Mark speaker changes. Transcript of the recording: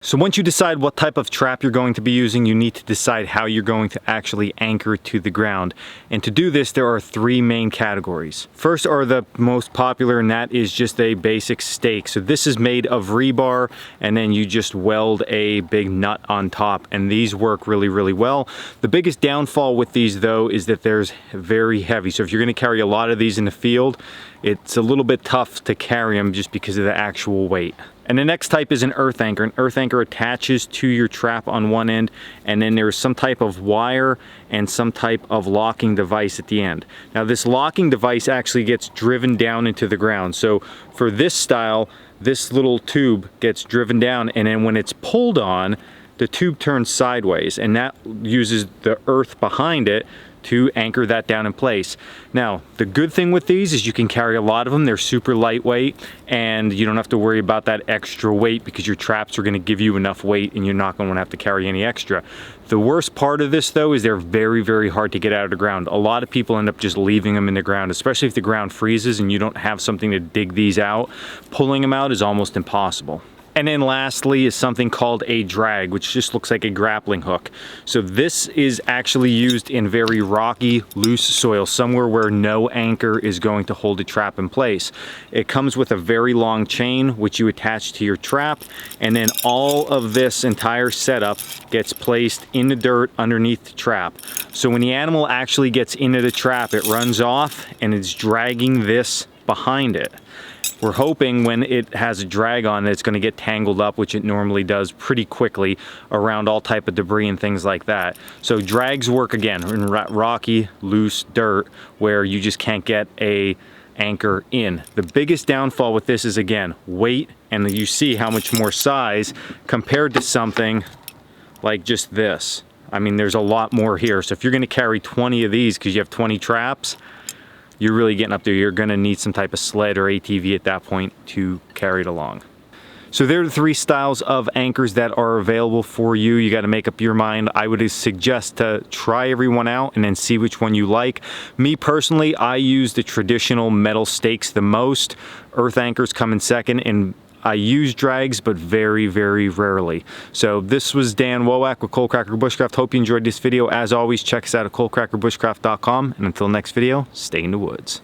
Speaker 1: So once you decide what type of trap you're going to be using, you need to decide how you're going to actually anchor it to the ground. And to do this, there are three main categories. First are the most popular, and that is just a basic stake. So this is made of rebar, and then you just weld a big nut on top, and these work really, really well. The biggest downfall with these though is that they're very heavy. So if you're gonna carry a lot of these in the field, it's a little bit tough to carry them just because of the actual weight. And the next type is an earth anchor. An earth anchor attaches to your trap on one end, and then there's some type of wire and some type of locking device at the end. Now this locking device actually gets driven down into the ground. So for this style, this little tube gets driven down, and then when it's pulled on, the tube turns sideways, and that uses the earth behind it to anchor that down in place. Now, the good thing with these is you can carry a lot of them. They're super lightweight, and you don't have to worry about that extra weight because your traps are gonna give you enough weight and you're not gonna have to carry any extra. The worst part of this though is they're very, very hard to get out of the ground. A lot of people end up just leaving them in the ground, especially if the ground freezes and you don't have something to dig these out. Pulling them out is almost impossible. And then lastly is something called a drag, which just looks like a grappling hook. So this is actually used in very rocky, loose soil, somewhere where no anchor is going to hold the trap in place. It comes with a very long chain, which you attach to your trap, and then all of this entire setup gets placed in the dirt underneath the trap. So when the animal actually gets into the trap, it runs off and it's dragging this behind it. We're hoping when it has a drag on it, it's going to get tangled up, which it normally does pretty quickly, around all type of debris and things like that. So drags work again in rocky, loose dirt where you just can't get a anchor in. The biggest downfall with this is, again, weight, and you see how much more size compared to something like just this. I mean, there's a lot more here. So if you're going to carry 20 of these because you have 20 traps, you're really getting up there. You're gonna need some type of sled or ATV at that point to carry it along. So there are the three styles of anchors that are available for you. You gotta make up your mind. I would suggest to try everyone out and then see which one you like. Me personally, I use the traditional metal stakes the most. Earth anchors come in second, and I use drags, but very, very rarely. So this was Dan Wowak with Coalcracker Bushcraft. Hope you enjoyed this video. As always, check us out at coalcrackerbushcraft.com. And until next video, stay in the woods.